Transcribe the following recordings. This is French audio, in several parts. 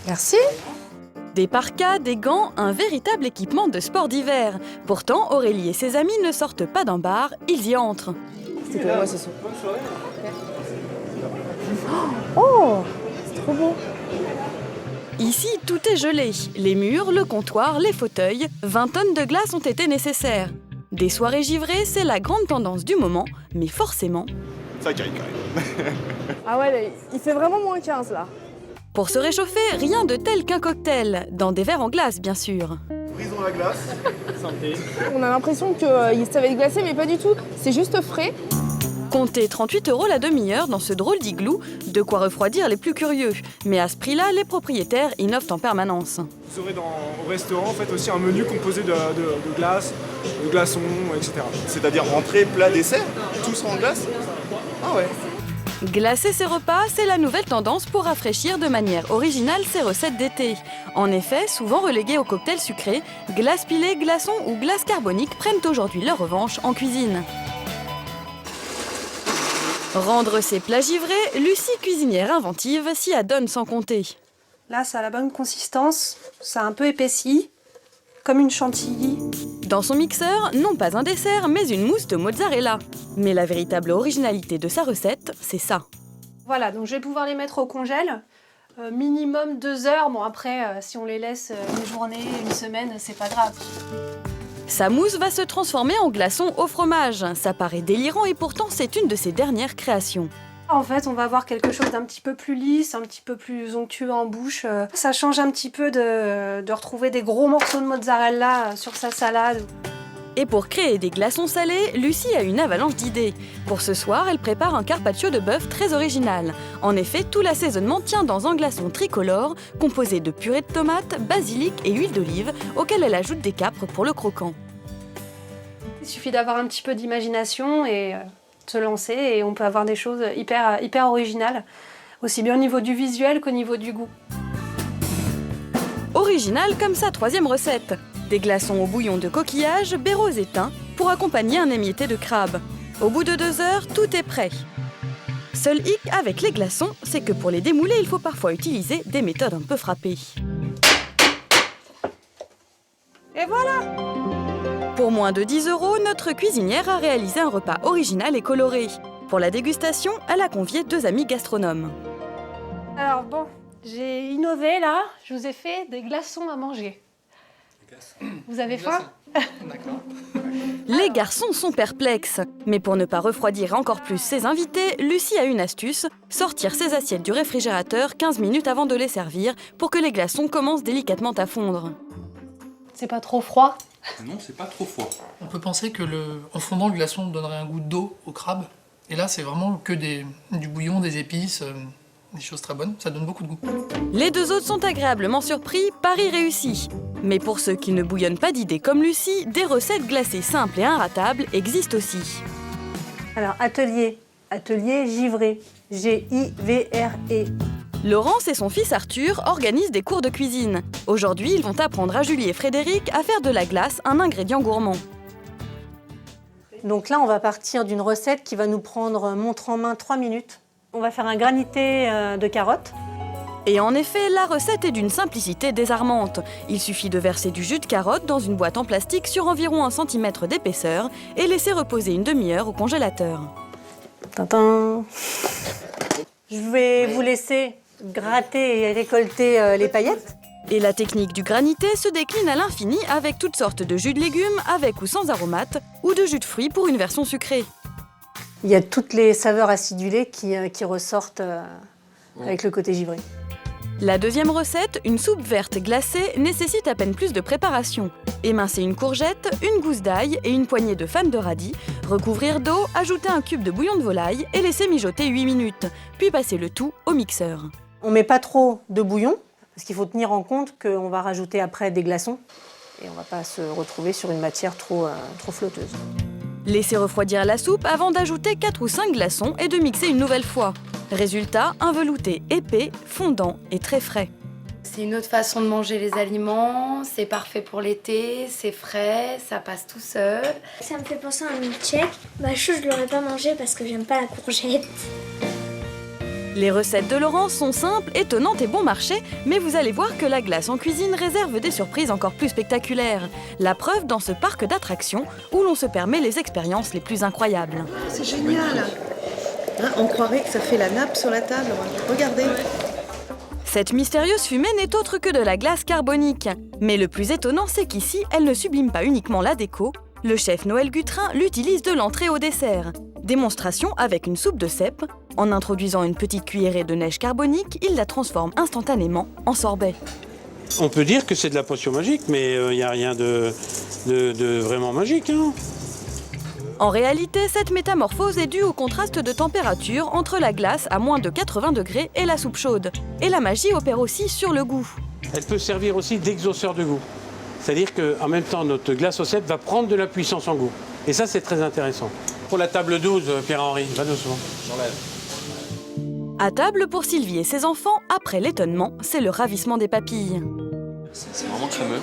Merci. Des parkas, des gants, un véritable équipement de sport d'hiver. Pourtant, Aurélie et ses amis ne sortent pas d'un bar, ils y entrent. C'est pour moi ce soir. Oh, c'est trop beau. Ici, tout est gelé. Les murs, le comptoir, les fauteuils, 20 tonnes de glace ont été nécessaires. Des soirées givrées, c'est la grande tendance du moment, mais forcément... Ça caille quand même. Ah ouais, là, il fait vraiment moins 15 là. Pour se réchauffer, rien de tel qu'un cocktail, dans des verres en glace bien sûr. Brisons la glace. Santé. On a l'impression que ça va être glacé, mais pas du tout. C'est juste frais. Comptez 38 € la demi-heure dans ce drôle d'igloo, de quoi refroidir les plus curieux. Mais à ce prix-là, les propriétaires innovent en permanence. Vous aurez au restaurant en fait, aussi un menu composé de glace, de glaçons, etc. C'est-à-dire entrée, plat, dessert. Tout sera en glace. Ah ouais. Glacer ses repas, c'est la nouvelle tendance pour rafraîchir de manière originale ses recettes d'été. En effet, souvent reléguées au cocktail sucré, glace pilée, glaçons ou glace carbonique prennent aujourd'hui leur revanche en cuisine. Rendre ses plats givrés, Lucie, cuisinière inventive, s'y adonne sans compter. Là, ça a la bonne consistance, ça a un peu épaissi, comme une chantilly. Dans son mixeur, non pas un dessert, mais une mousse de mozzarella. Mais la véritable originalité de sa recette, c'est ça. Voilà, donc je vais pouvoir les mettre au congèle, minimum 2 heures. Bon après, si on les laisse une journée, une semaine, c'est pas grave. Sa mousse va se transformer en glaçon au fromage. Ça paraît délirant et pourtant c'est une de ses dernières créations. En fait, on va avoir quelque chose d'un petit peu plus lisse, un petit peu plus onctueux en bouche. Ça change un petit peu de retrouver des gros morceaux de mozzarella sur sa salade. Et pour créer des glaçons salés, Lucie a une avalanche d'idées. Pour ce soir, elle prépare un carpaccio de bœuf très original. En effet, tout l'assaisonnement tient dans un glaçon tricolore composé de purée de tomates, basilic et huile d'olive, auquel elle ajoute des capres pour le croquant. Il suffit d'avoir un petit peu d'imagination et de se lancer et on peut avoir des choses hyper originales, aussi bien au niveau du visuel qu'au niveau du goût. Original comme sa troisième recette. Des glaçons au bouillon de coquillage, baies et thym pour accompagner un émietté de crabe. Au bout de 2 heures, tout est prêt. Seul hic avec les glaçons, c'est que pour les démouler, il faut parfois utiliser des méthodes un peu frappées. Et voilà! Pour moins de 10 €, notre cuisinière a réalisé un repas original et coloré. Pour la dégustation, elle a convié 2 amis gastronomes. Alors bon, j'ai innové là, je vous ai fait des glaçons à manger. Vous avez faim? D'accord. Les garçons sont perplexes. Mais pour ne pas refroidir encore plus ses invités, Lucie a une astuce, sortir ses assiettes du réfrigérateur 15 minutes avant de les servir pour que les glaçons commencent délicatement à fondre. C'est pas trop froid? Non, c'est pas trop froid. On peut penser que en fondant le glaçon donnerait un goût d'eau au crabe. Et là, c'est vraiment que du bouillon, des épices, des choses très bonnes. Ça donne beaucoup de goût. Les 2 autres sont agréablement surpris, pari réussi. Mais pour ceux qui ne bouillonnent pas d'idées comme Lucie, des recettes glacées simples et inratables existent aussi. Alors, atelier givré, G-I-V-R-E. Laurence et son fils Arthur organisent des cours de cuisine. Aujourd'hui, ils vont apprendre à Julie et Frédéric à faire de la glace un ingrédient gourmand. Donc là, on va partir d'une recette qui va nous prendre montre en main 3 minutes. On va faire un granité de carottes. Et en effet, la recette est d'une simplicité désarmante. Il suffit de verser du jus de carotte dans une boîte en plastique sur environ 1 cm d'épaisseur et laisser reposer une demi-heure au congélateur. Tintin. Je vais vous laisser gratter et récolter les paillettes. Et la technique du granité se décline à l'infini avec toutes sortes de jus de légumes, avec ou sans aromates, ou de jus de fruits pour une version sucrée. Il y a toutes les saveurs acidulées qui ressortent avec le côté givré. La deuxième recette, une soupe verte glacée, nécessite à peine plus de préparation. Émincer une courgette, une gousse d'ail et une poignée de fans de radis, recouvrir d'eau, ajouter un cube de bouillon de volaille et laisser mijoter 8 minutes, puis passer le tout au mixeur. On ne met pas trop de bouillon, parce qu'il faut tenir en compte qu'on va rajouter après des glaçons et on ne va pas se retrouver sur une matière trop flotteuse. Laissez refroidir la soupe avant d'ajouter 4 ou 5 glaçons et de mixer une nouvelle fois. Résultat, un velouté épais, fondant et très frais. C'est une autre façon de manger les aliments, c'est parfait pour l'été, c'est frais, ça passe tout seul. Ça me fait penser à un milkshake. Bah, je l'aurais pas mangé parce que j'aime pas la courgette. Les recettes de Laurence sont simples, étonnantes et bon marché, mais vous allez voir que la glace en cuisine réserve des surprises encore plus spectaculaires. La preuve dans ce parc d'attractions où l'on se permet les expériences les plus incroyables. C'est génial. Hein, on croirait que ça fait la nappe sur la table. Regardez. Cette mystérieuse fumée n'est autre que de la glace carbonique. Mais le plus étonnant, c'est qu'ici, elle ne sublime pas uniquement la déco. Le chef Noël Gutrin l'utilise de l'entrée au dessert. Démonstration avec une soupe de cèpe. En introduisant une petite cuillerée de neige carbonique, il la transforme instantanément en sorbet. On peut dire que c'est de la potion magique, mais il n'y a rien de vraiment magique. Hein. En réalité, cette métamorphose est due au contraste de température entre la glace à moins de 80 degrés et la soupe chaude. Et la magie opère aussi sur le goût. Elle peut servir aussi d'exauceur de goût. C'est-à-dire qu'en même temps, notre glace au cèpe va prendre de la puissance en goût. Et ça, c'est très intéressant. Pour la table 12, Pierre-Henri, va doucement. J'enlève. À table pour Sylvie et ses enfants, après l'étonnement, c'est le ravissement des papilles. C'est vraiment crémeux.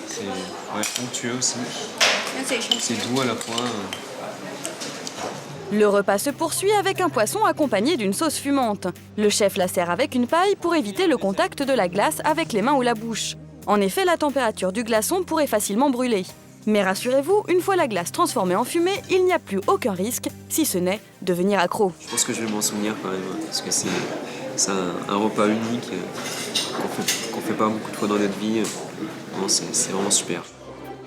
C'est onctueux aussi. C'est doux à la fois. Le repas se poursuit avec un poisson accompagné d'une sauce fumante. Le chef la sert avec une paille pour éviter le contact de la glace avec les mains ou la bouche. En effet, la température du glaçon pourrait facilement brûler. Mais rassurez-vous, une fois la glace transformée en fumée, il n'y a plus aucun risque, si ce n'est devenir accro. Je pense que je vais m'en souvenir quand même, parce que c'est un repas unique qu'on fait pas beaucoup de fois dans notre vie. Bon, c'est vraiment super.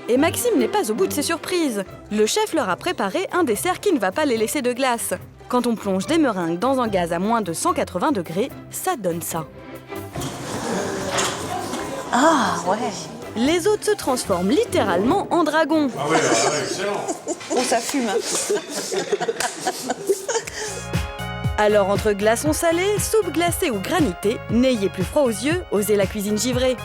Et Maxime n'est pas au bout de ses surprises. Le chef leur a préparé un dessert qui ne va pas les laisser de glace. Quand on plonge des meringues dans un gaz à moins de 180 degrés, ça donne ça. Ah ouais. Les hôtes se transforment littéralement en dragons. Ah ouais, excellent. Oh, ça fume. Alors entre glaçons salés, soupe glacée ou granité, n'ayez plus froid aux yeux, osez la cuisine givrée.